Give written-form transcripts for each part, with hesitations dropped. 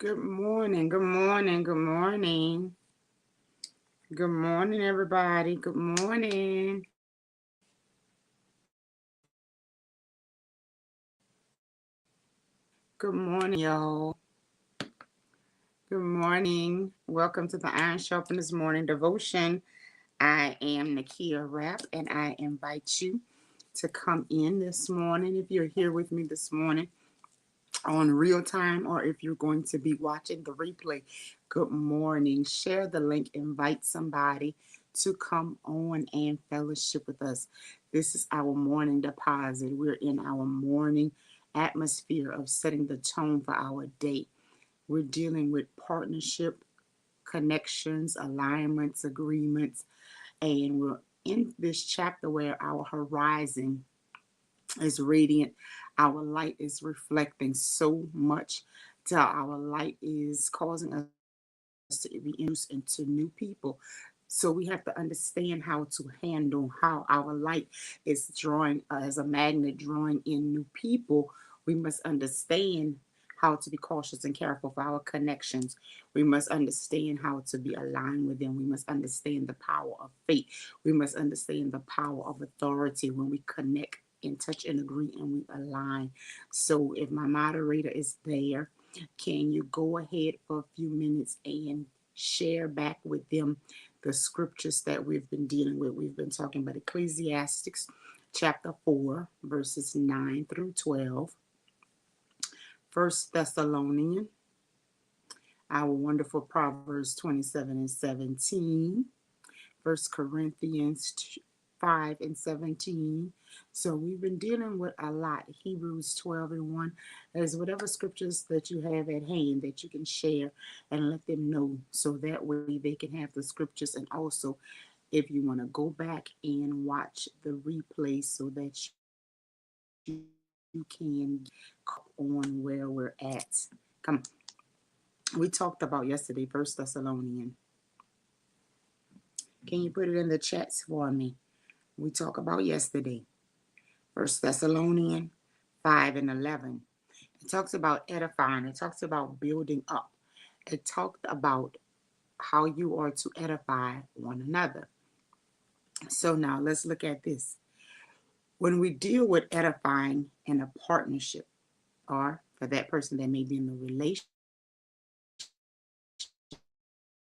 Good morning, good morning, good morning. Good morning, everybody. Good morning. Good morning, y'all. Good morning. Welcome to the Iron Sharpeners Morning Devotion. I am Nakia Rapp, and I invite you to come in this morning if you're here with me this morning on real time or if you're going to be watching the replay. Good morning. Share the link, invite somebody to come on and fellowship with us. This is our morning deposit. We're in our morning atmosphere of setting the tone for our day. We're dealing with partnership, connections, alignments, agreements, and we're in this chapter where our horizon is radiant. Our light is reflecting so much till our light is causing us to be introduced into new people. So we have to understand how to handle how our light is drawing as a magnet, drawing in new people. We must understand how to be cautious and careful for our connections. We must understand how to be aligned with them. We must understand the power of faith. We must understand the power of authority when we connect and touch and agree and we align. So if my moderator is there, can you go ahead for a few minutes and share back with them the scriptures that we've been dealing with? We've been talking about Ecclesiastes chapter 4, verses 9 through 12, First Thessalonians, our wonderful Proverbs 27 and 17, First Corinthians 5 and 17. So we've been dealing with a lot. Hebrews 12 and 1. There's whatever scriptures that you have at hand that you can share and let them know so that way they can have the scriptures. And also, if you want to go back and watch the replay so that you can on where we're at. Come, we talked about yesterday, First Thessalonians. Can you put it in the chats for me? We talked about yesterday. First Thessalonians 5 and 11. It talks about edifying. It talks about building up. It talked about how you are to edify one another. So now let's look at this. When we deal with edifying in a partnership, or for that person that may be in the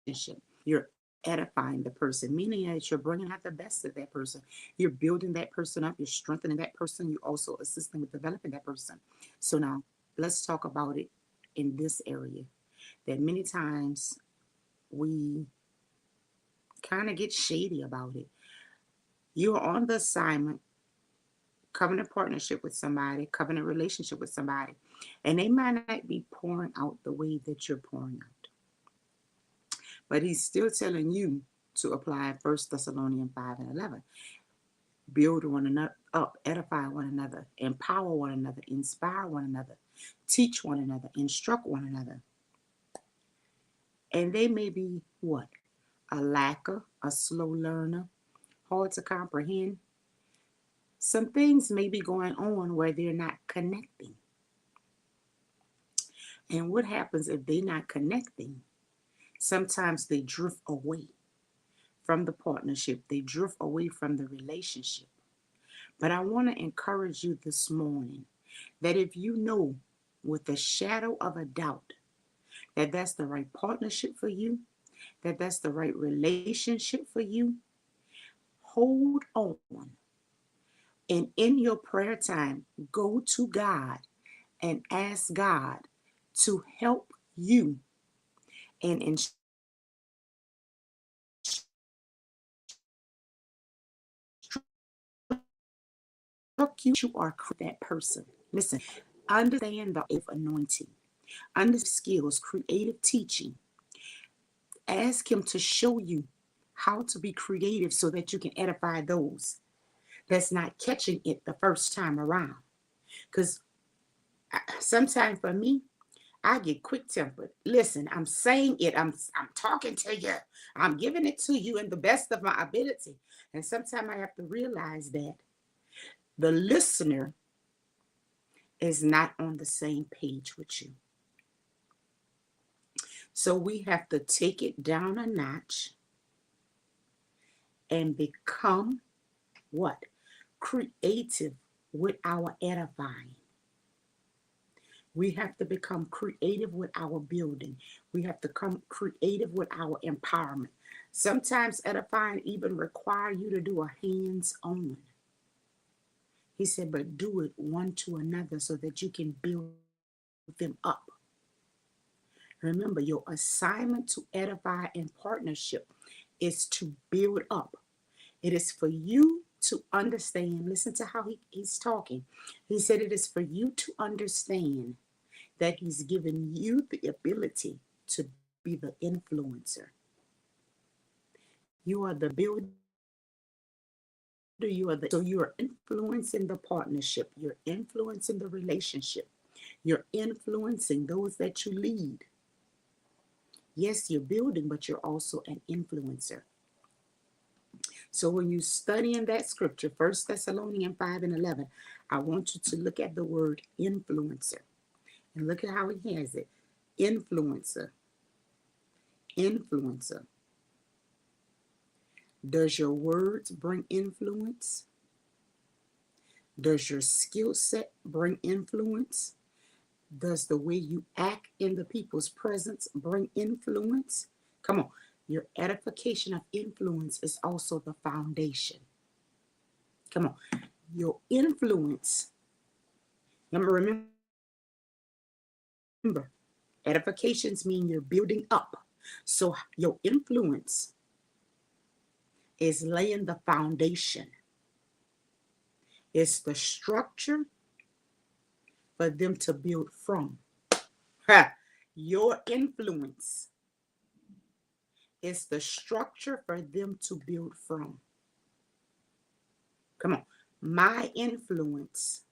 relationship, you're edifying the person, meaning that you're bringing out the best of that person. You're building that person up. You're strengthening that person. You're also assisting with developing that person. So now let's talk about it in this area that many times we kind of get shady about it. You're on the assignment, covenant partnership with somebody, covenant relationship with somebody, and they might not be pouring out the way that you're pouring out. But he's still telling you to apply First Thessalonians 5 and 11. Build one another up, edify one another, empower one another, inspire one another, teach one another, instruct one another. And they may be what? A lacker, a slow learner, hard to comprehend. Some things may be going on where they're not connecting. And what happens if they're not connecting? Sometimes they drift away from the partnership, they drift away from the relationship. But I want to encourage you this morning that if you know with the shadow of a doubt that that's the right partnership for you, that that's the right relationship for you, hold on. And in your prayer time, go to God and ask God to help you and instruct you are that person. Listen, understand the anointing, understand skills, creative teaching. Ask Him to show you how to be creative so that you can edify those that's not catching it the first time around. Because sometimes for me, I get quick tempered. Listen, I'm saying it. I'm talking to you. I'm giving it to you in the best of my ability. And sometimes I have to realize that the listener is not on the same page with you. So we have to take it down a notch and become what? Creative with our edifying. We have to become creative with our building. We have to come creative with our empowerment. Sometimes edifying even require you to do a hands-on. He said, but do it one to another so that you can build them up. Remember, your assignment to edify in partnership is to build up. It is for you to understand. Listen to how he's talking. He said it is for you to understand that he's given you the ability to be the influencer. You are the builder. So you are influencing the partnership. You're influencing the relationship. You're influencing those that you lead. Yes, you're building, but you're also an influencer. So when you study in that scripture, 1 Thessalonians 5:11, I want you to look at the word influencer. And look at how he has it. Influencer. Influencer. Does your words bring influence? Does your skill set bring influence? Does the way you act in the people's presence bring influence? Come on. Your edification of influence is also the foundation. Come on. Your influence. Remember, edifications mean you're building up. So your influence is laying the foundation. It's the structure for them to build from. Your influence is the structure for them to build from. Come on. My influence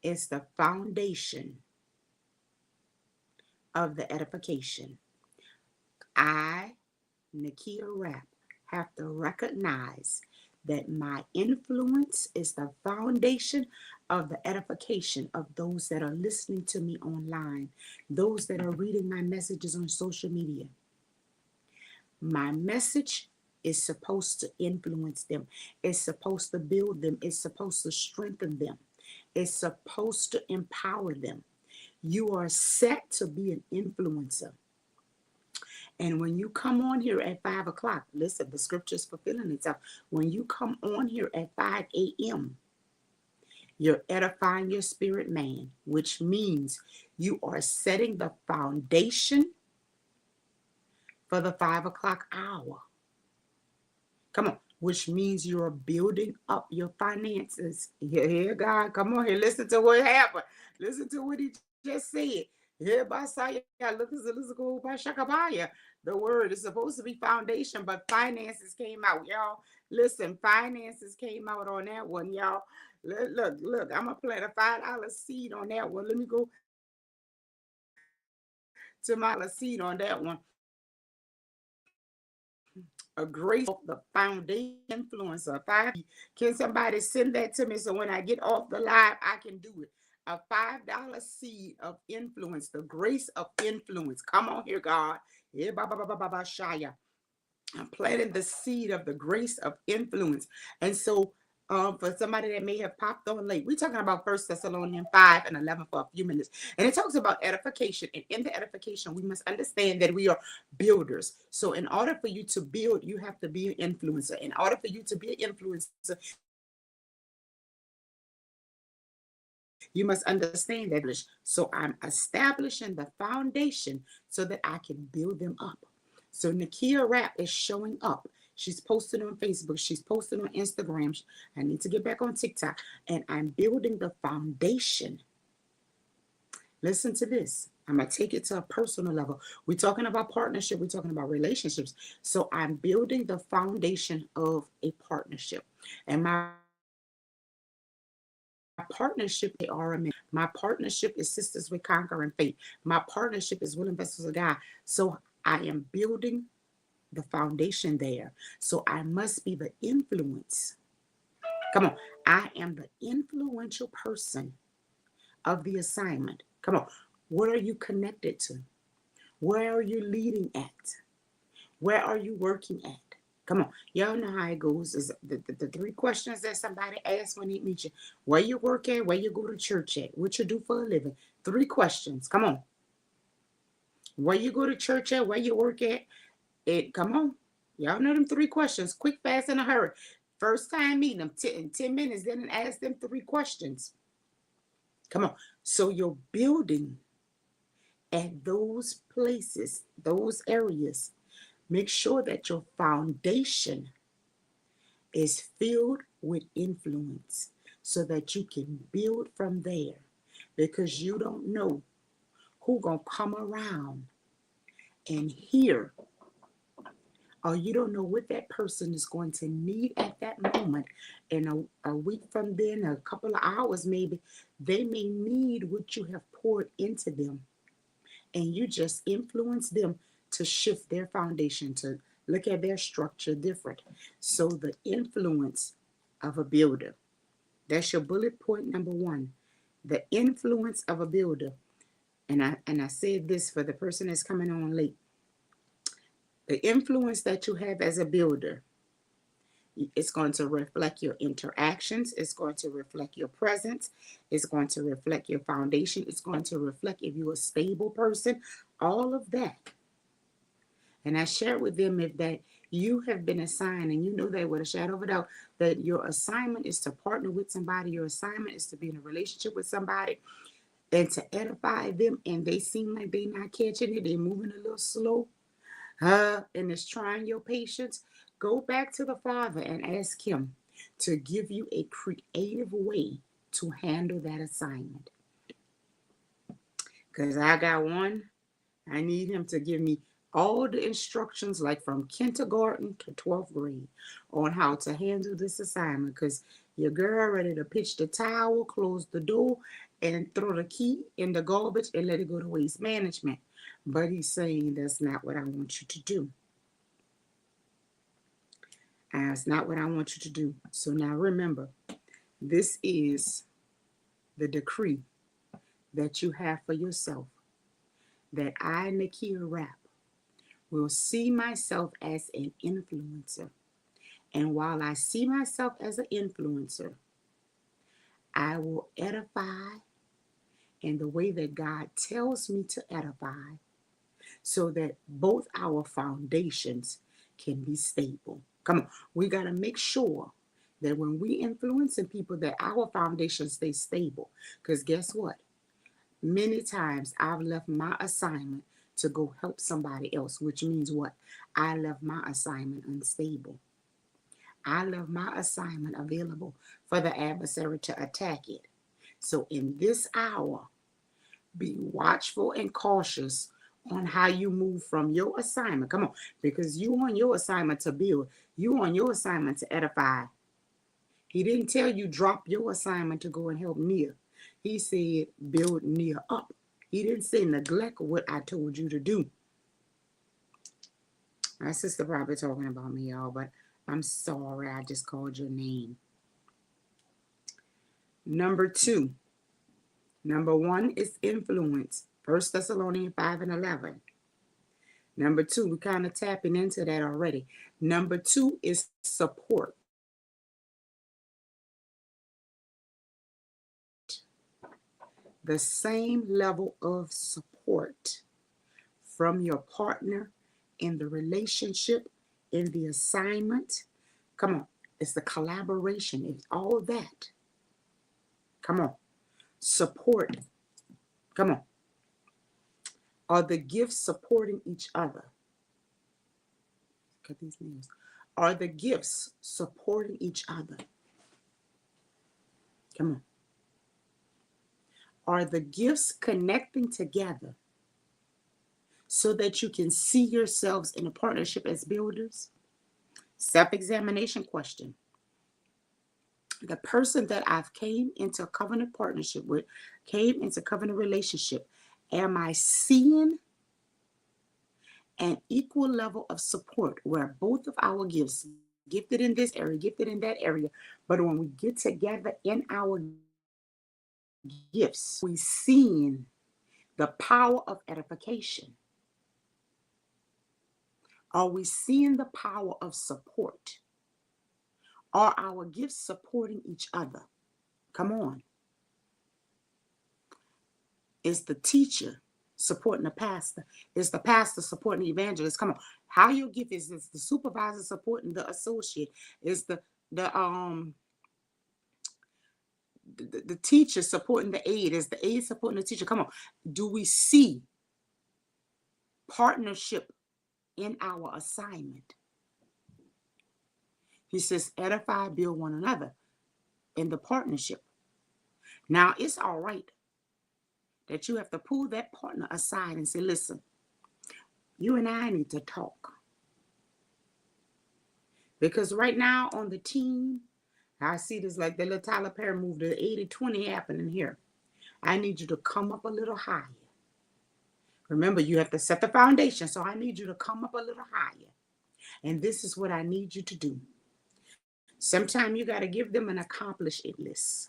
is the foundation of the edification. I, Nakia Rapp, have to recognize that my influence is the foundation of the edification of those that are listening to me online, those that are reading my messages on social media. My message is supposed to influence them. It's supposed to build them. It's supposed to strengthen them. It's supposed to empower them. You are set to be an influencer. And when you come on here at 5 o'clock, listen, the scripture is fulfilling itself. When you come on here at 5 a.m., you're edifying your spirit man, which means you are setting the foundation for the 5 o'clock hour. Come on, which means you're building up your finances. Here, God, come on here. Listen to what happened. Listen to what he just said. Here, Basaya, look at the word is supposed to be foundation, but finances came out, y'all. Listen, finances came out on that one, y'all. Look, I'm gonna plant a $5 seed on that one. Let me go to my seed on that one. A grace of the foundation influencer. Can somebody send that to me so when I get off the live, I can do it? A $5 seed of influence, the grace of influence. Come on here, God. I'm planting the seed of the grace of influence. And so for somebody that may have popped on late, we're talking about 1 Thessalonians 5:11 for a few minutes. And it talks about edification. And in the edification, we must understand that we are builders. So in order for you to build, you have to be an influencer. In order for you to be an influencer, you must understand that. So I'm establishing the foundation so that I can build them up. So Nakia Rapp is showing up. She's posting on Facebook. She's posting on Instagram. I need to get back on TikTok. And I'm building the foundation. Listen to this. I'm going to take it to a personal level. We're talking about partnership. We're talking about relationships. So I'm building the foundation of a partnership. And my partnership, they are my partnership is Sisters with Conquering Faith. My partnership is Willing Vessels of God. So I am building the foundation there. So I must be the influence. Come on. I am the influential person of the assignment. Come on. What are you connected to? Where are you leading at? Where are you working at? Come on. Y'all know how it goes. Is the three questions that somebody asks when they meet you. Where you work at, where you go to church at, what you do for a living. Three questions. Come on. Where you go to church at, where you work at. Come on. Y'all know them three questions. Quick, fast, in a hurry. First time meeting them, in 10 minutes, then ask them three questions. Come on. So you're building at those places, those areas. Make sure that your foundation is filled with influence so that you can build from there, because you don't know who gonna come around and hear, or you don't know what that person is going to need at that moment. And a week from then, a couple of hours maybe, they may need what you have poured into them, and you just influence them to shift their foundation, to look at their structure different. So the influence of a builder. That's your bullet point number one. The influence of a builder. And I said this for the person that's coming on late. The influence that you have as a builder, it's going to reflect your interactions. It's going to reflect your presence. It's going to reflect your foundation. It's going to reflect if you're a stable person. All of that. And I shared with them if that you have been assigned, and you know that with a shadow of a doubt, that your assignment is to partner with somebody. Your assignment is to be in a relationship with somebody and to edify them. And they seem like they're not catching it. They're moving a little slow. And it's trying your patience. Go back to the Father and ask Him to give you a creative way to handle that assignment. Because I got one. I need Him to give me all the instructions, like from kindergarten to 12th grade, on how to handle this assignment. Because your girl ready to pitch the towel, close the door, and throw the key in the garbage and let it go to waste management. But He's saying that's not what I want you to do. That's not what I want you to do. So now remember, this is the decree that you have for yourself, that I, Nakia Rapp, will see myself as an influencer. And while I see myself as an influencer, I will edify in the way that God tells me to edify, so that both our foundations can be stable. Come on, we got to make sure that when we influencing people, that our foundation stays stable. Because guess what? Many times I've left my assignment to go help somebody else, which means what? I left my assignment unstable. I left my assignment available for the adversary to attack it. So in this hour, be watchful and cautious on how you move from your assignment. Come on, because you on your assignment to build. You on your assignment to edify. He didn't tell you drop your assignment to go and help Nia. He said build Nia up. He didn't say neglect what I told you to do. My sister probably talking about me, y'all, but I'm sorry I just called your name. Number two. Number one is influence. 1 Thessalonians 5:11. Number two, we're kind of tapping into that already. Number two is support. The same level of support from your partner in the relationship, in the assignment. Come on, it's the collaboration, it's all that. Come on, support. Come on. Are the gifts supporting each other? Cut these nails. Are the gifts supporting each other? Come on. Are the gifts connecting together so that you can see yourselves in a partnership as builders? Self-examination question. The person that I've came into a covenant partnership with, came into covenant relationship, am I seeing an equal level of support where both of our gifts, gifted in this area, gifted in that area, but when we get together in our gifts, we seeing the power of edification? Are we seeing the power of support? Are our gifts supporting each other? Come on. Is the teacher supporting the pastor? Is the pastor supporting the evangelist? Come on. How your gift is the supervisor supporting the associate? Is the the teacher supporting the aide? Is the aide supporting the teacher? Come on. Do we see partnership in our assignment? He says, edify, build one another in the partnership. Now, it's all right that you have to pull that partner aside and say, listen, you and I need to talk. Because right now on the team, I see this like the little Tyler Perry movie, the 80-20 happening here. I need you to come up a little higher. Remember, you have to set the foundation. So I need you to come up a little higher. And this is what I need you to do. Sometimes you got to give them an accomplish it list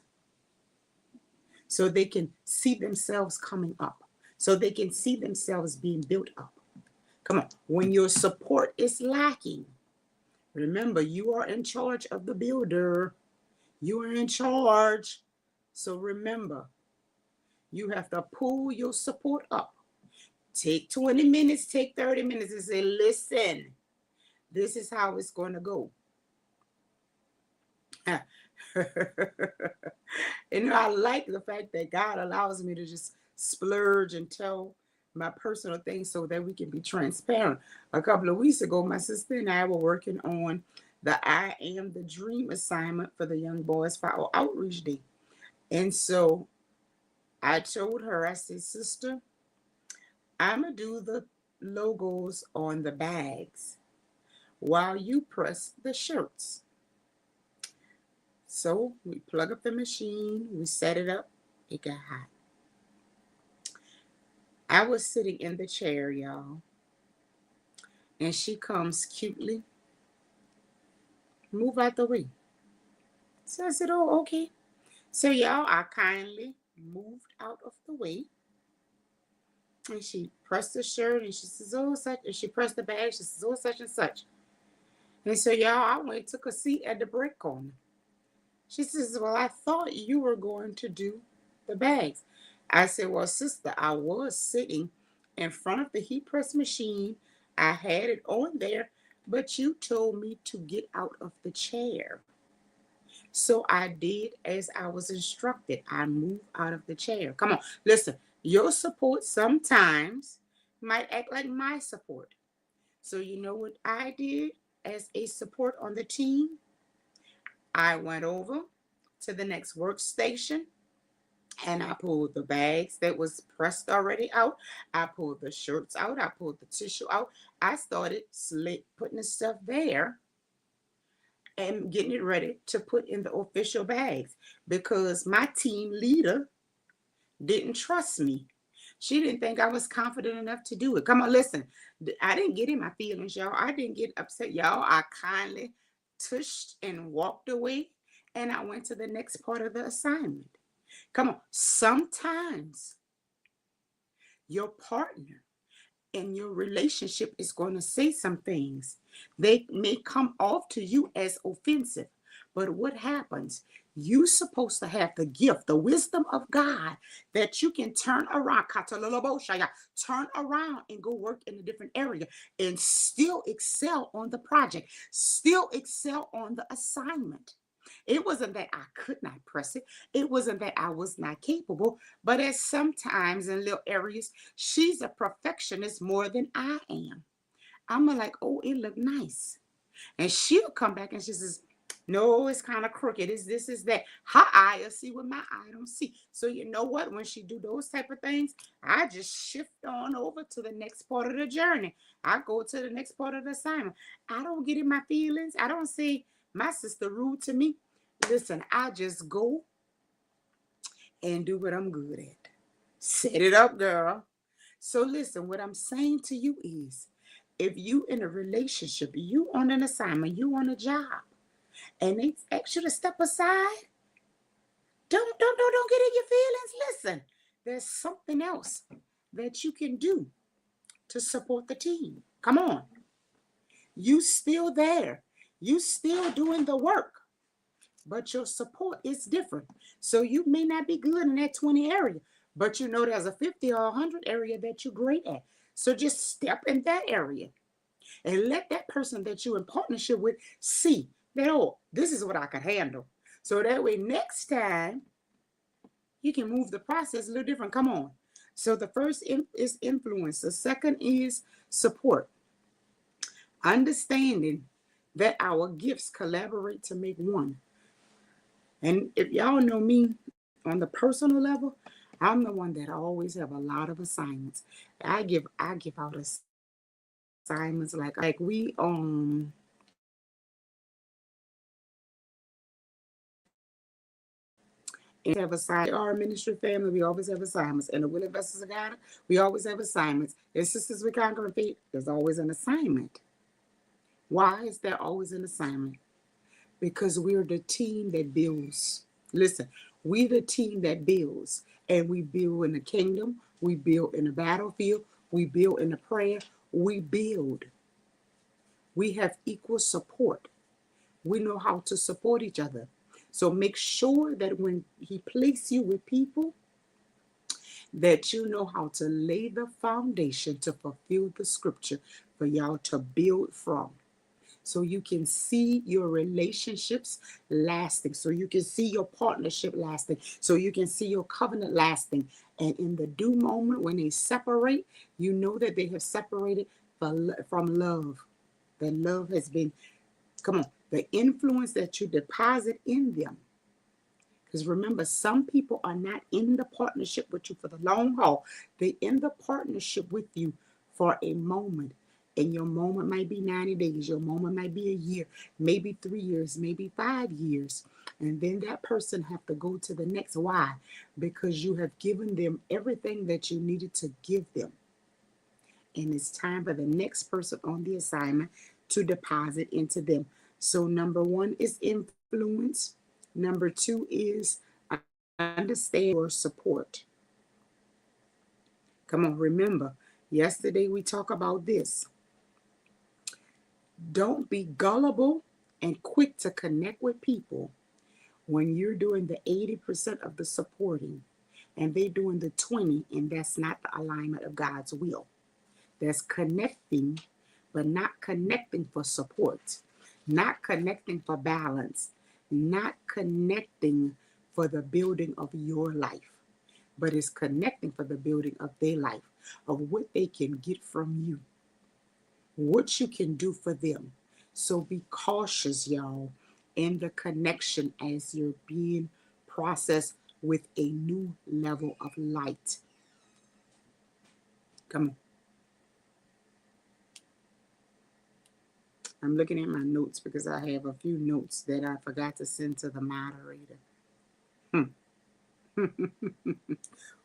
so they can see themselves coming up, so they can see themselves being built up. Come on. When your support is lacking, remember, you are in charge of the builder. You are in charge. So remember, you have to pull your support up. Take 20 minutes, take 30 minutes and say, listen, this is how it's going to go. And I like the fact that God allows me to just splurge and tell my personal things so that we can be transparent. A couple of weeks ago, my sister and I were working on the I Am the Dream assignment for the Young Boys for our Outreach Day. And so I told her, I said, sister, I'm going to do the logos on the bags while you press the shirts. So we plug up the machine, we set it up, it got hot. I was sitting in the chair, y'all, and she comes cutely, move out the way. So I said, oh, okay. So y'all, I kindly moved out of the way, and she pressed the shirt, and she says, oh, such, and she pressed the bag, she says, oh, such and such. And so y'all, I went and took a seat at the break corner. She says, well, I thought you were going to do the bags. I said, well, sister, I was sitting in front of the heat press machine. I had it on there, but you told me to get out of the chair. So I did as I was instructed. I moved out of the chair. Come on, listen, your support sometimes might act like my support. So you know what I did as a support on the team? I went over to the next workstation and I pulled the bags that was pressed already out. I pulled the shirts out. I pulled the tissue out. I started putting the stuff there and getting it ready to put in the official bags because my team leader didn't trust me. She didn't think I was confident enough to do it. Come on, listen. I didn't get in my feelings, y'all. I didn't get upset, y'all. I kindly tushed and walked away, and I went to the next part of the assignment. Come on. Sometimes your partner in your relationship is going to say some things. They may come off to you as offensive. But what happens? You're supposed to have the gift, the wisdom of God that you can turn around, turn around and go work in a different area and still excel on the project, still excel on the assignment. It wasn't that I could not press it. It wasn't that I was not capable, but as sometimes in little areas, she's a perfectionist more than I am. I'm like, oh, it looked nice. And she'll come back and she says, no, it's kind of crooked. It's this, is that. Her eye will see what my eye don't see. So you know what? When she do those type of things, I just shift on over to the next part of the journey. I go to the next part of the assignment. I don't get in my feelings. I don't say my sister rude to me. Listen, I just go and do what I'm good at. Set it up, girl. So listen, what I'm saying to you is, if you in a relationship, you on an assignment, you on a job, and they ask you to step aside, don't get in your feelings. Listen, there's something else that you can do to support the team. Come on. You still there. You still doing the work, but your support is different. So you may not be good in that 20 area, but you know there's a 50 or 100 area that you're great at. So just step in that area and let that person that you're in partnership with see that, oh, this is what I can handle. So that way, next time, you can move the process a little different. Come on. So the first is influence. The second is support. Understanding that our gifts collaborate to make one. And if y'all know me on the personal level, I'm the one that always have a lot of assignments. I give out assignments like we and have assignments. Our ministry family, we always have assignments. And the Willing Vessels of God, we always have assignments. And Sisters with Conquering Faith, there's always an assignment. Why is there always an assignment? Because we're the team that builds. Listen, we're the team that builds. And we build in the kingdom. We build in the battlefield. We build in the prayer. We build. We have equal support. We know how to support each other. So make sure that when he places you with people, that you know how to lay the foundation to fulfill the scripture for y'all to build from. So you can see your relationships lasting. So you can see your partnership lasting. So you can see your covenant lasting. And in the due moment when they separate, you know that they have separated from love. That love has been, come on, the influence that you deposit in them. Because remember, some people are not in the partnership with you for the long haul. They're in the partnership with you for a moment. And your moment might be 90 days. Your moment might be a year, maybe 3 years, maybe 5 years. And then that person have to go to the next. Why? Because you have given them everything that you needed to give them. And it's time for the next person on the assignment to deposit into them. So number one is influence. Number two is understand your support. Come on, remember, yesterday we talked about this. Don't be gullible and quick to connect with people when you're doing the 80% of the supporting and they're doing the 20, and that's not the alignment of God's will. That's connecting, but not connecting for support, not connecting for balance, not connecting for the building of your life, but it's connecting for the building of their life, of what they can get from you, what you can do for them. So be cautious, y'all, in the connection as you're being processed with a new level of light. Come on. I'm looking at my notes because I have a few notes that I forgot to send to the moderator.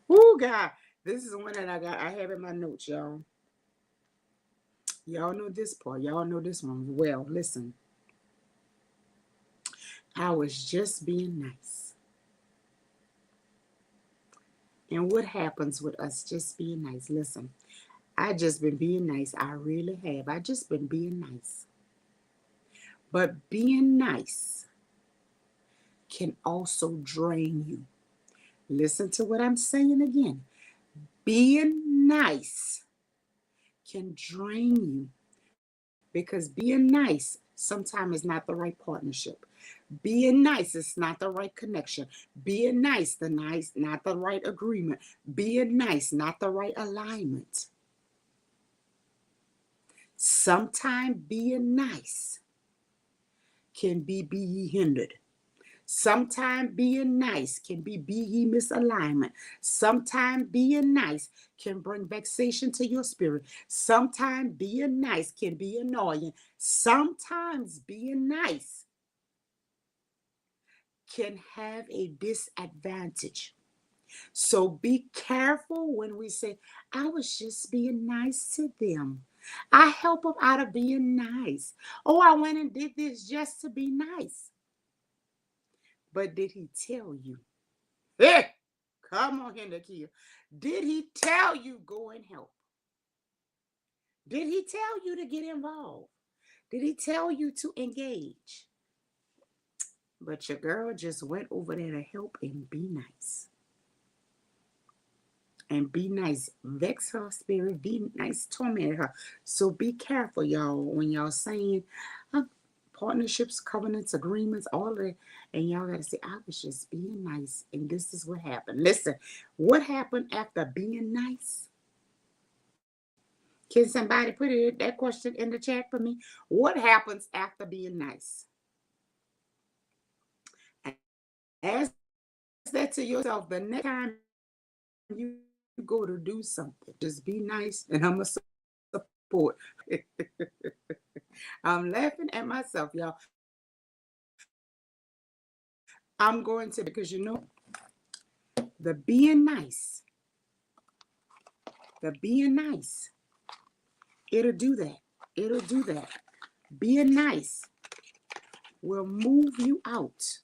Oh, God. This is one that I have in my notes, y'all. Y'all know this part. Y'all know this one well. Listen. I was just being nice. And what happens with us just being nice? Listen, I just been being nice. I really have. I just been being nice. But being nice can also drain you. Listen to what I'm saying again. Being nice can drain you because being nice sometimes is not the right partnership. Being nice is not the right connection. Being nice, not the right agreement. Being nice, not the right alignment. Sometimes being nice can be ye hindered. Sometimes being nice can be ye misalignment. Sometimes being nice can bring vexation to your spirit. Sometimes being nice can be annoying. Sometimes being nice can have a disadvantage. So be careful when we say, I was just being nice to them. I help them out of being nice. Oh, I went and did this just to be nice. But did he tell you? Hey, come on here, Nakia. Did he tell you go and help? Did he tell you to get involved? Did he tell you to engage? But your girl just went over there to help and be nice. And be nice. Vex her spirit. Be nice. Torment her. So be careful, y'all, when y'all saying partnerships, covenants, agreements, all of it. And y'all got to say, I was just being nice. And this is what happened. Listen, what happened after being nice? Can somebody put that question in the chat for me? What happens after being nice? Ask that to yourself the next time you go to do something. Just be nice, and I'm going to support. I'm laughing at myself, y'all. I'm going to, because the being nice, it'll do that. It'll do that. Being nice will move you out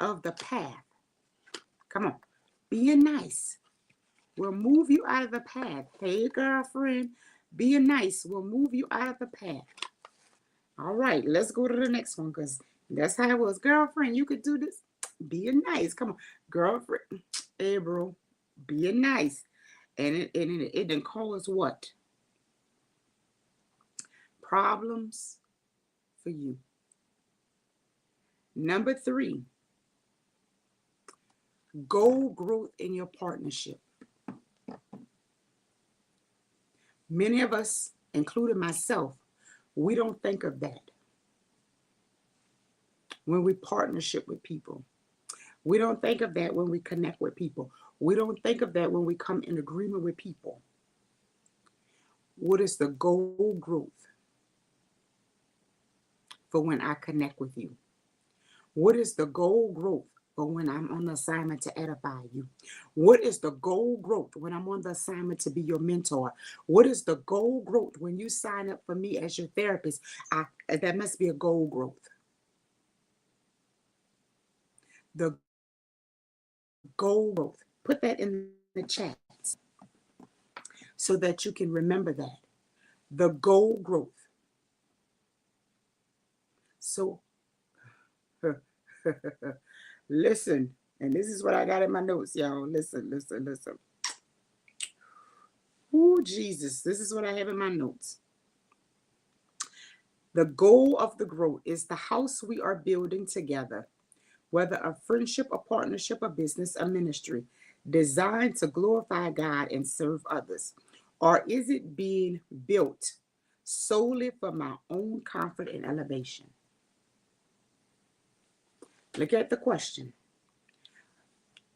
of the path. Come on. Being nice will move you out of the path. Hey, girlfriend, being nice will move you out of the path. All right, let's go to the next one, because that's how it was. Girlfriend, you could do this. Being nice. Come on. Girlfriend. Hey, bro. Being nice. And it didn't cause what? Problems for you. Number 3, goal growth in your partnership. Many of us, including myself, we don't think of that when we partnership with people. We don't think of that when we connect with people. We don't think of that when we come in agreement with people. What is the goal growth for when I connect with you? What is the goal growth for when I'm on the assignment to edify you? What is the goal growth when I'm on the assignment to be your mentor? What is the goal growth when you sign up for me as your therapist? That must be a goal growth. The goal growth. Put that in the chat so that you can remember that. The goal growth. So, listen, and this is what I got in my notes, y'all. Listen. Oh, Jesus, this is what I have in my notes. The goal of the growth is the house we are building together, whether a friendship, a partnership, a business, a ministry, designed to glorify God and serve others? Or is it being built solely for my own comfort and elevation? Look at the question.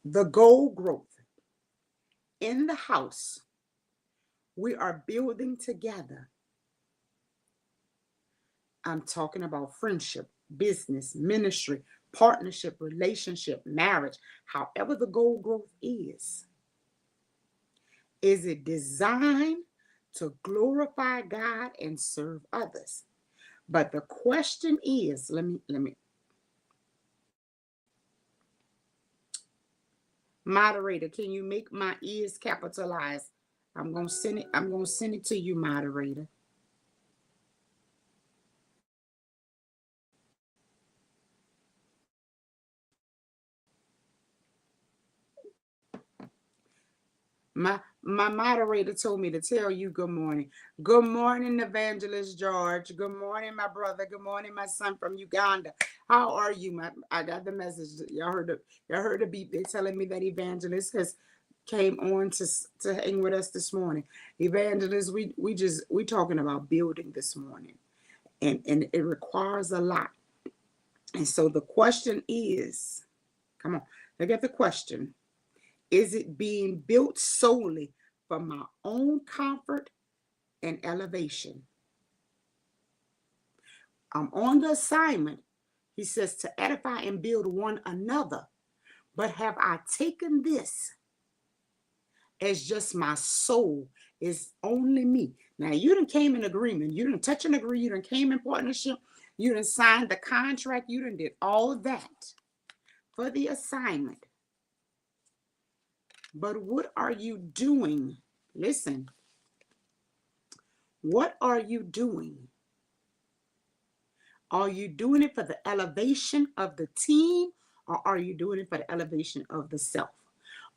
The goal growth in the house we are building together. I'm talking about friendship, business, ministry, partnership, relationship, marriage, however the goal growth is. Is it designed to glorify God and serve others? But the question is, let me. Moderator, can you make my ears capitalized? I'm gonna send it to you, moderator. My moderator told me to tell you good morning. Good morning, Evangelist George. Good morning, my brother. Good morning, my son from Uganda. How are you? I got the message. Y'all heard the beep. They're telling me that Evangelist has came on to hang with us this morning. Evangelist, we talking about building this morning. And it requires a lot. And so the question is, come on, look at the question. Is it being built solely for my own comfort and elevation? I'm on the assignment, he says, to edify and build one another. But have I taken this as just my soul? Is only me. Now, you done came in agreement. You done touch and agree. You done came in partnership. You done signed the contract. You done did all of that for the assignment. But what are you doing? Listen. What are you doing Are you doing it for the elevation of the team, or are you doing it for the elevation of the self?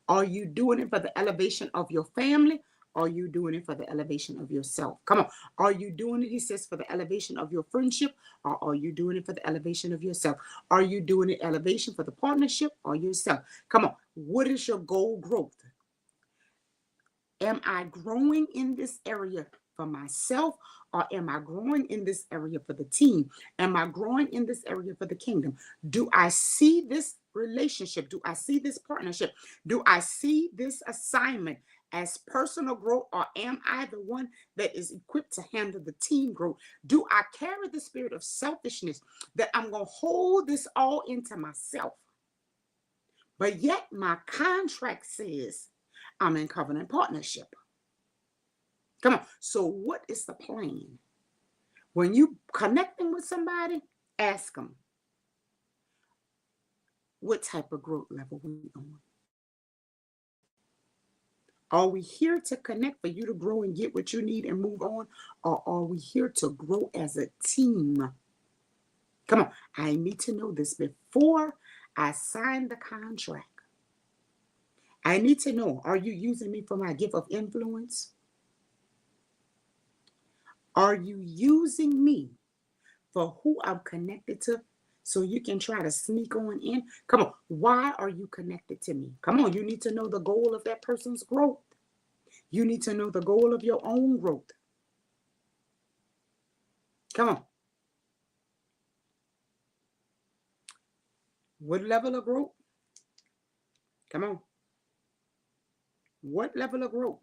Are you doing it for the elevation of your family? Or are you doing it for the elevation of yourself? Come on. Are you doing it, he says, for the elevation of your friendship? Or are you doing it for the elevation of yourself? Are you doing it elevation for the partnership or yourself? Come on. What is your goal growth? Am I growing in this area for myself, or am I growing in this area for the team? Am I growing in this area for the kingdom? Do I see this relationship? Do I see this partnership? Do I see this assignment as personal growth, or am I the one that is equipped to handle the team growth? Do I carry the spirit of selfishness that I'm going to hold this all into myself? But yet my contract says I'm in covenant partnership. Come on. So what is the plan? When you connecting with somebody, ask them, what type of growth level we on? Are we here to connect for you to grow and get what you need and move on? Or are we here to grow as a team? Come on. I need to know this before I sign the contract. I need to know, are you using me for my gift of influence? Are you using me for who I'm connected to, so you can try to sneak on in? Come on. Why are you connected to me? Come on. You need to know the goal of that person's growth. You need to know the goal of your own growth. Come on. What level of growth? Come on. What level of growth?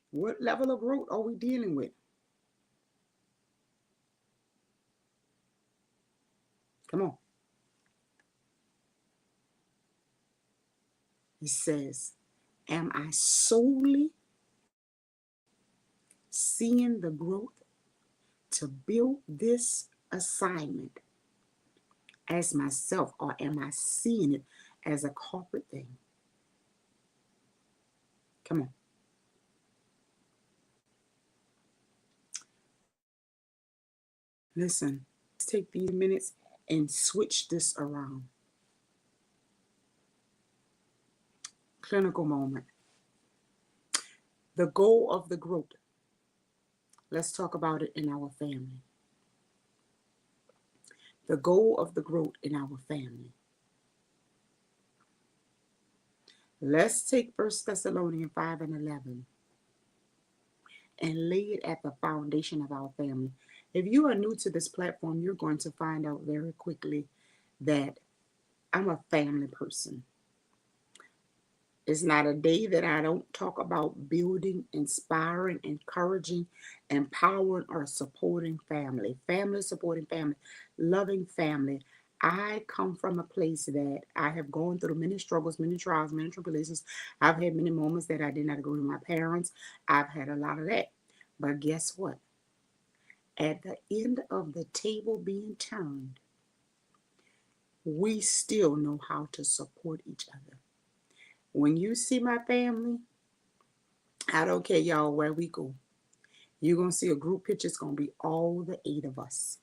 What level of growth are we dealing with? Come on. It says, am I solely seeing the growth to build this assignment as myself, or am I seeing it as a corporate thing? Come on. Listen, let's take these minutes and switch this around. Clinical moment. The goal of the growth. Let's talk about it in our family. The goal of the growth in our family. Let's take 1 Thessalonians 5 and 11 and lay it at the foundation of our family. If you are new to this platform, you're going to find out very quickly that I'm a family person. It's not a day that I don't talk about building, inspiring, encouraging, empowering, or supporting family. Family, supporting family, loving family. I come from a place that I have gone through many struggles, many trials, many tribulations. I've had many moments that I did not agree with my parents. I've had a lot of that. But guess what? At the end of the table being turned, we still know how to support each other. When you see my family, I don't care, y'all, where we go. You're going to see a group picture. It's going to be all the 8 of us.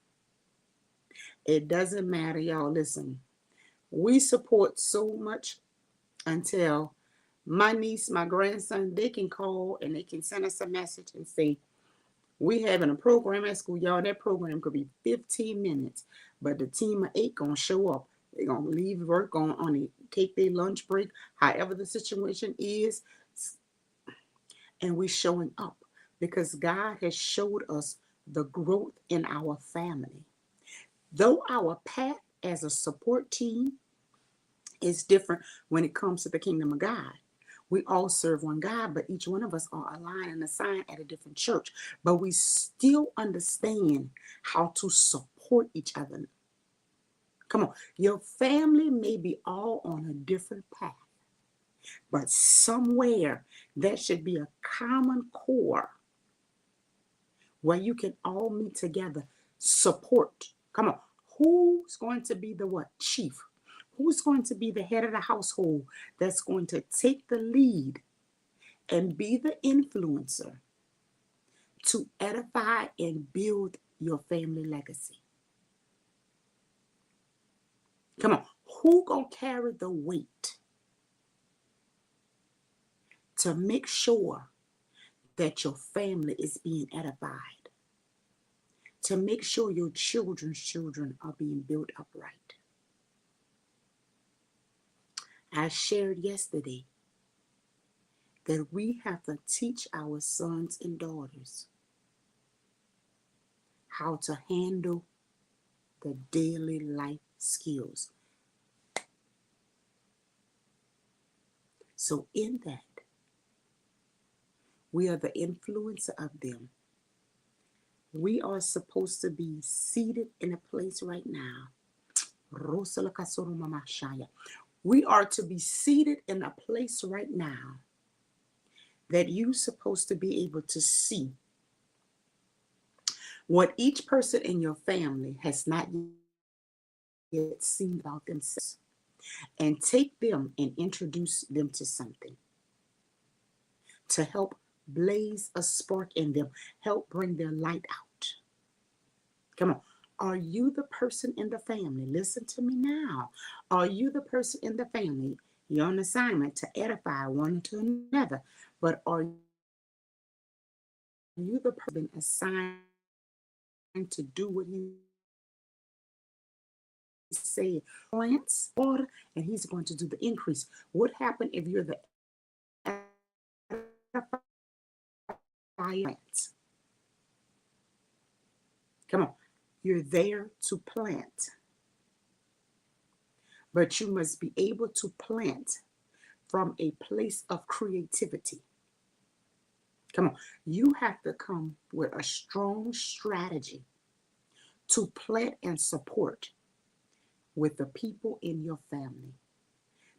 It doesn't matter, y'all. Listen, we support so much until my niece, my grandson, they can call and they can send us a message and say, we having a program at school. Y'all, that program could be 15 minutes, but the team of 8 going to show up. They're going to leave work on take their lunch break, however the situation is, and we showing up because God has showed us the growth in our family. Though our path as a support team is different when it comes to the kingdom of God. We all serve one God, but each one of us are aligned and assigned at a different church. But we still understand how to support each other. Come on, your family may be all on a different path, but somewhere there should be a common core where you can all meet together, support. Come on, who's going to be the what? Chief. Who's going to be the head of the household that's going to take the lead and be the influencer to edify and build your family legacy? Come on. Who gonna carry the weight to make sure that your family is being edified, to make sure your children's children are being built upright? I shared yesterday that we have to teach our sons and daughters how to handle the daily life skills. So in that, we are the influencer of them. We are supposed to be seated in a place right now. We are to be seated in a place right now that you're supposed to be able to see what each person in your family has not yet seen about themselves, and take them and introduce them to something to help blaze a spark in them, help bring their light out. Come on. Are you the person in the family? Listen to me now. Are you the person in the family? You're on assignment to edify one to another. But are you the person assigned to do what he said? Plants, water, and he's going to do the increase. What happened if you're the plants? Come on. You're there to plant. But you must be able to plant from a place of creativity. Come on. You have to come with a strong strategy to plant and support with the people in your family,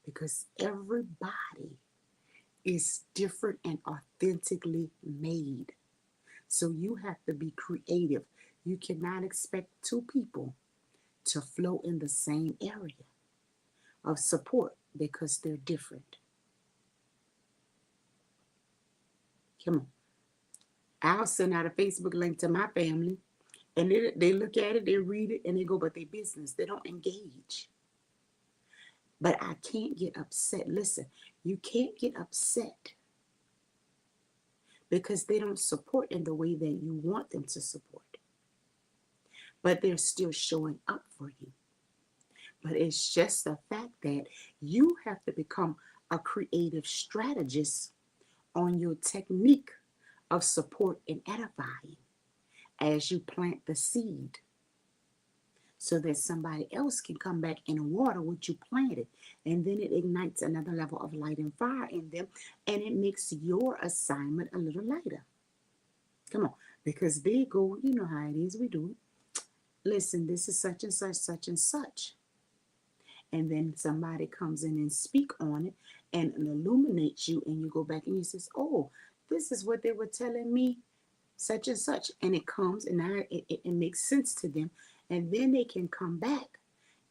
because everybody is different and authentically made. So you have to be creative. You cannot expect two people to flow in the same area of support because they're different. Come on. I'll send out a Facebook link to my family, and they look at it, they read it, and they go about their business. They don't engage. But I can't get upset. Listen, you can't get upset because they don't support in the way that you want them to support. But they're still showing up for you. But it's just the fact that you have to become a creative strategist on your technique of support and edifying as you plant the seed, so that somebody else can come back and water what you planted. And then it ignites another level of light and fire in them, and it makes your assignment a little lighter. Come on, because they go, you know how it is, we do it. Listen, this is such and such, such and such. And then somebody comes in and speak on it and illuminates you, and you go back and you says, oh, this is what they were telling me, such and such. And it comes, and now it makes sense to them. And then they can come back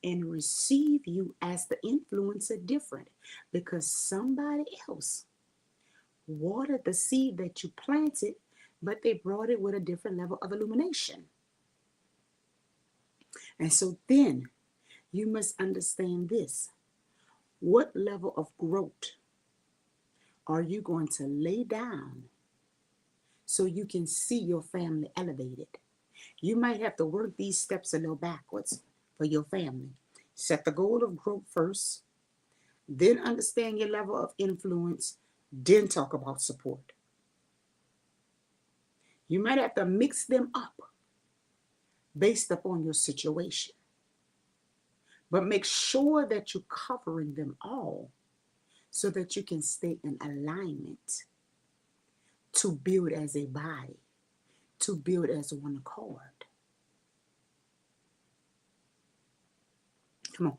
and receive you as the influencer different, because somebody else watered the seed that you planted, but they brought it with a different level of illumination. And so then you must understand this. What level of growth are you going to lay down so you can see your family elevated? You might have to work these steps a little backwards for your family. Set the goal of growth first, then understand your level of influence, then talk about support. You might have to mix them up based upon your situation, but make sure that you're covering them all so that you can stay in alignment to build as a body, to build as one accord. Come on,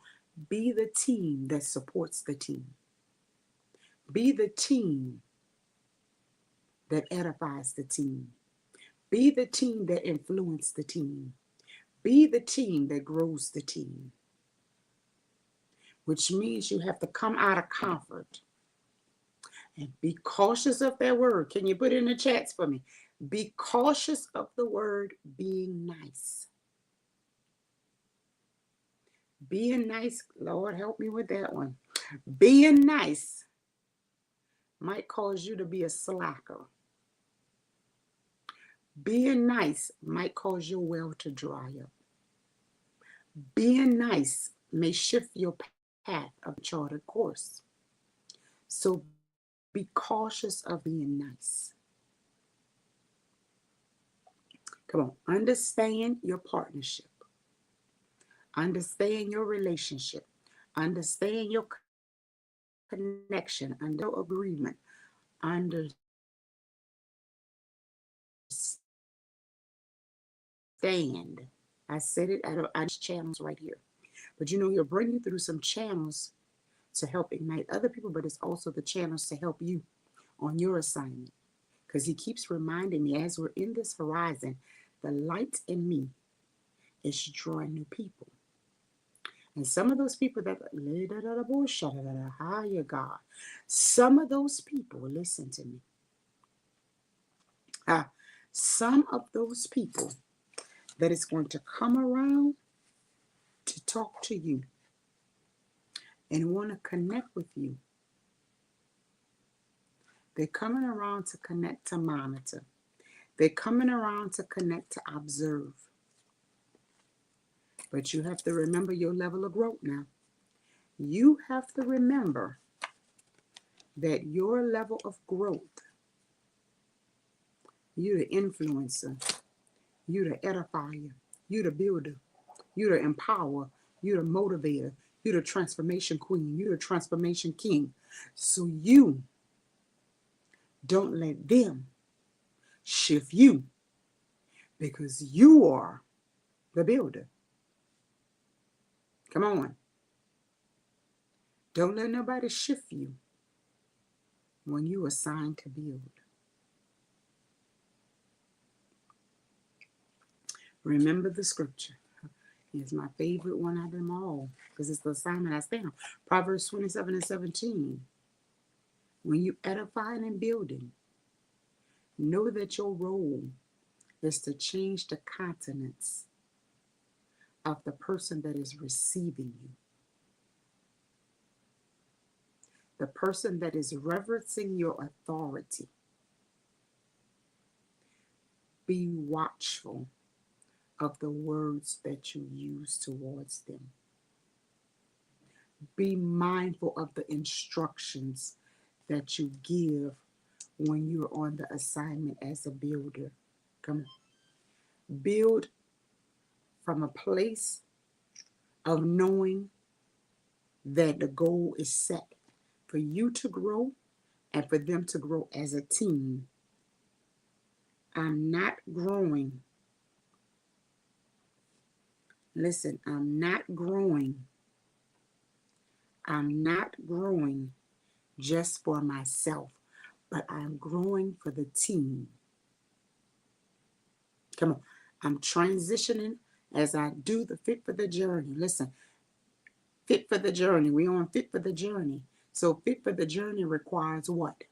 be the team that supports the team. Be the team that edifies the team. Be the team that influences the team. Be the team that grows the team. Which means you have to come out of comfort and be cautious of that word. Can you put it in the chats for me? Be cautious of the word being nice. Being nice, Lord, help me with that one. Being nice might cause you to be a slacker. Being nice might cause your well to dry up. Being nice may shift your path of charted course. So be cautious of being nice. Come on, understand your partnership, understand your relationship, understand your connection, under agreement, understand. I said it out of channels right here. But he'll bring you through some channels to help ignite other people, but it's also the channels to help you on your assignment. Because he keeps reminding me as we're in this horizon, the light in me is drawing new people. And some of those people that, higher God, some of those people, listen to me. Some of those people that is going to come around to talk to you and want to connect with you. They're coming around to connect, to monitor. They're coming around to connect, to observe. But you have to remember your level of growth now. You have to remember that your level of growth, you're the influencer, you're the edifier, you're the builder, you're the empower, you're the motivator, you're the transformation queen, you're the transformation king. So you don't let them shift you, because you are the builder. Come on. Don't let nobody shift you when you are assigned to build. Remember the scripture. It's my favorite one out of them all, because it's the assignment I stand on. Proverbs 27:17. When you edifying and building, know that your role is to change the countenance of the person that is receiving you. The person that is reverencing your authority. Be watchful of the words that you use towards them. Be mindful of the instructions that you give when you're on the assignment as a builder. Come on. Build from a place of knowing that the goal is set for you to grow and for them to grow as a team. I'm not growing. Listen, I'm not growing. I'm not growing just for myself, but I'm growing for the team. Come on. I'm transitioning as I do the Fit for the Journey. Listen, Fit for the Journey. We're on Fit for the Journey. So Fit for the Journey requires what?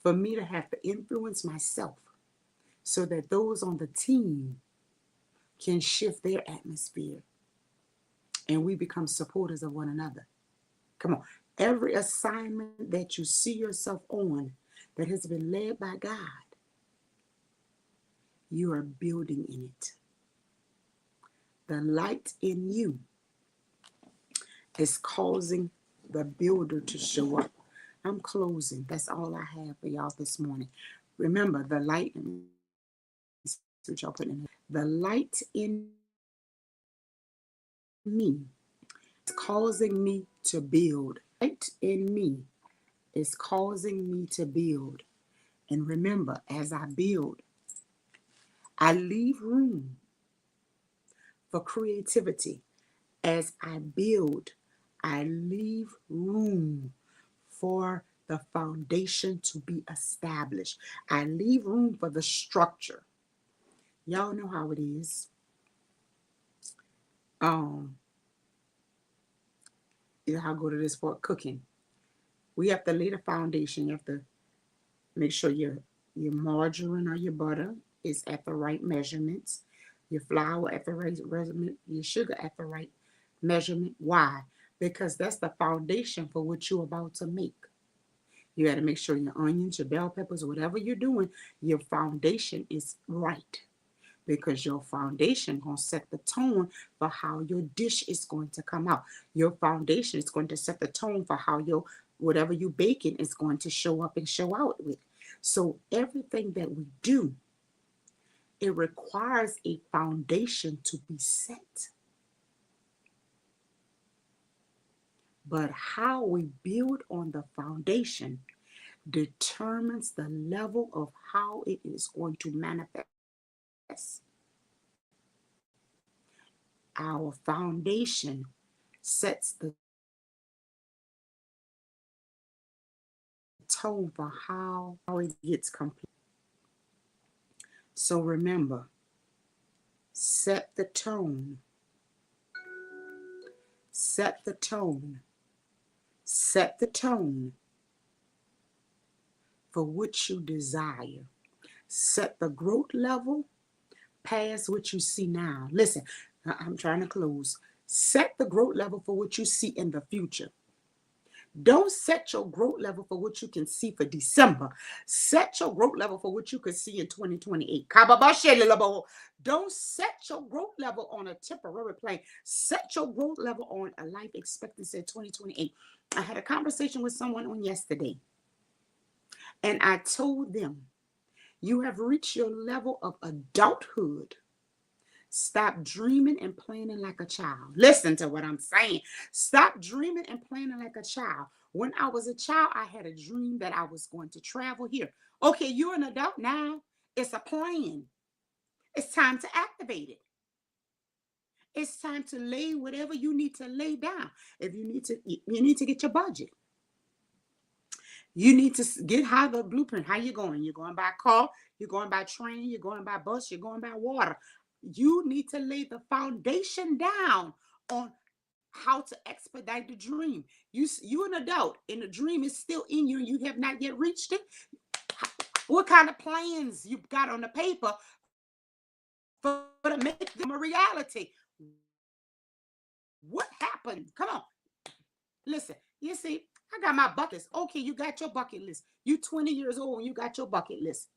For me to have to influence myself so that those on the team can shift their atmosphere and we become supporters of one another. Come on. Every assignment that you see yourself on that has been led by God, you are building in it. The light in you is causing the builder to show up. I'm closing. That's all I have for y'all this morning. Remember, the light, what y'all putting in. The light in me is causing me to build. Light in me is causing me to build. And remember, as I build, I leave room for creativity. As I build, I leave room for the foundation to be established. I leave room for the structure. Y'all know how it is. I'll go to this for cooking. We have to lay the foundation. You have to make sure your margarine or your butter is at the right measurements, your flour at the right measurement, your sugar at the right measurement. Why? Because that's the foundation for what you're about to make. You got to make sure your onions, your bell peppers, whatever you're doing, your foundation is right. Because your foundation going to set the tone for how your dish is going to come out. Your foundation is going to set the tone for how your whatever you baking is going to show up and show out with. So everything that we do, it requires a foundation to be set. But how we build on the foundation determines the level of how it is going to manifest. Our foundation sets the tone for how it gets complete. So remember, set the tone. Set the tone. Set the tone for what you desire. Set the growth level past what you see now. Listen, I'm trying to close. Set the growth level for what you see in the future. Don't set your growth level for what you can see for December. Set your growth level for what you can see in 2028. Don't set your growth level on a temporary plane. Set your growth level on a life expectancy in 2028. I had a conversation with someone on yesterday, and I told them, you have reached your level of adulthood. Stop dreaming and planning like a child. Listen to what I'm saying. Stop dreaming and planning like a child. When I was a child, I had a dream that I was going to travel here. Okay, you're an adult now. It's a plan. It's time to activate it. It's time to lay whatever you need to lay down. If you need to get your budget. You need to get how the blueprint. How you going? You're going by car. You're going by train. You're going by bus. You're going by water. You need to lay the foundation down on how to expedite the dream. You're an adult, and the dream is still in you, and you have not yet reached it. What kind of plans you've got on the paper for to make them a reality? What happened? Come on, listen. You see, I got my bucket list. Okay, you got your bucket list. You 20 years old and you got your bucket list.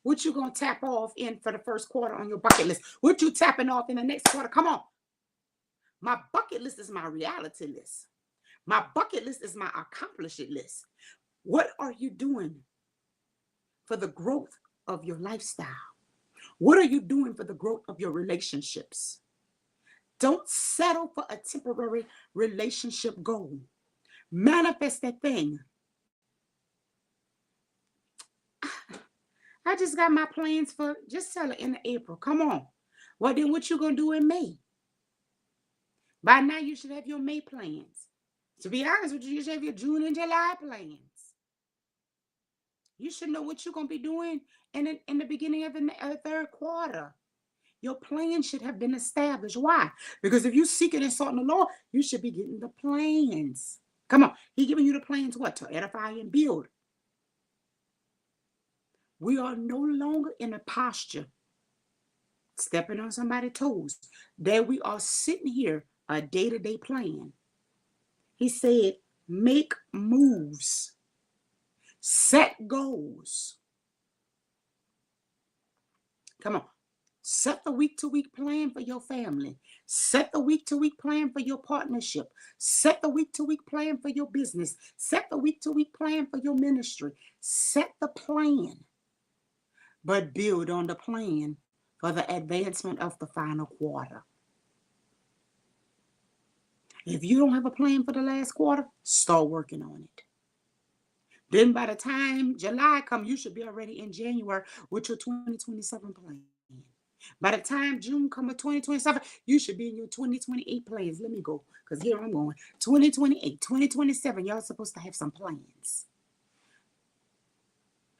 What you gonna tap off in for the first quarter on your bucket list? What you tapping off in the next quarter? Come on. My bucket list is my reality list. My bucket list is my accomplishment list. What are you doing for the growth of your lifestyle? What are you doing for the growth of your relationships? Don't settle for a temporary relationship goal. Manifest that thing. I just got my plans for, just tell it in April. Come on. Well, then what you going to do in May? By now, you should have your May plans. To be honest with you, you should have your June and July plans. You should know what you're going to be doing in the beginning of the third quarter. Your plan should have been established. Why? Because if you're seeking and sought the Lord, you should be getting the plans. Come on. He's giving you the plans what? To edify and build. We are no longer in a posture stepping on somebody's toes. That we are sitting here a day-to-day plan. He said, make moves. Set goals. Come on. Set the week-to-week plan for your family. Set the week-to-week plan for your partnership. Set the week-to-week plan for your business. Set the week-to-week plan for your ministry. Set the plan, but build on the plan for the advancement of the final quarter. If you don't have a plan for the last quarter, start working on it. Then by the time July comes, you should be already in January with your 2027 plan. By the time June comes with 2027, you should be in your 2028 plans. Let me go, because here I'm going. 2028, 2027, y'all supposed to have some plans.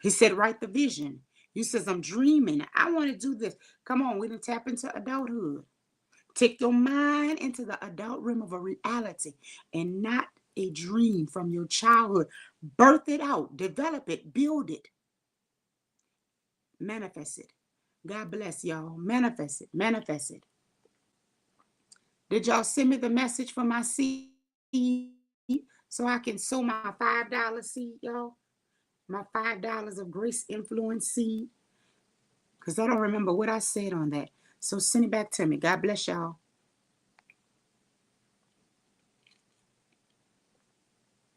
He said, write the vision. You says, I'm dreaming. I want to do this. Come on, we done tap into adulthood. Take your mind into the adult realm of a reality and not a dream from your childhood. Birth it out, develop it, build it, manifest it. God bless y'all. Manifest it, manifest it. Did y'all send me the message for my seed so I can sow my $5 seed, y'all? My $5 of grace influence seed? Because I don't remember what I said on that. So send it back to me. God bless y'all.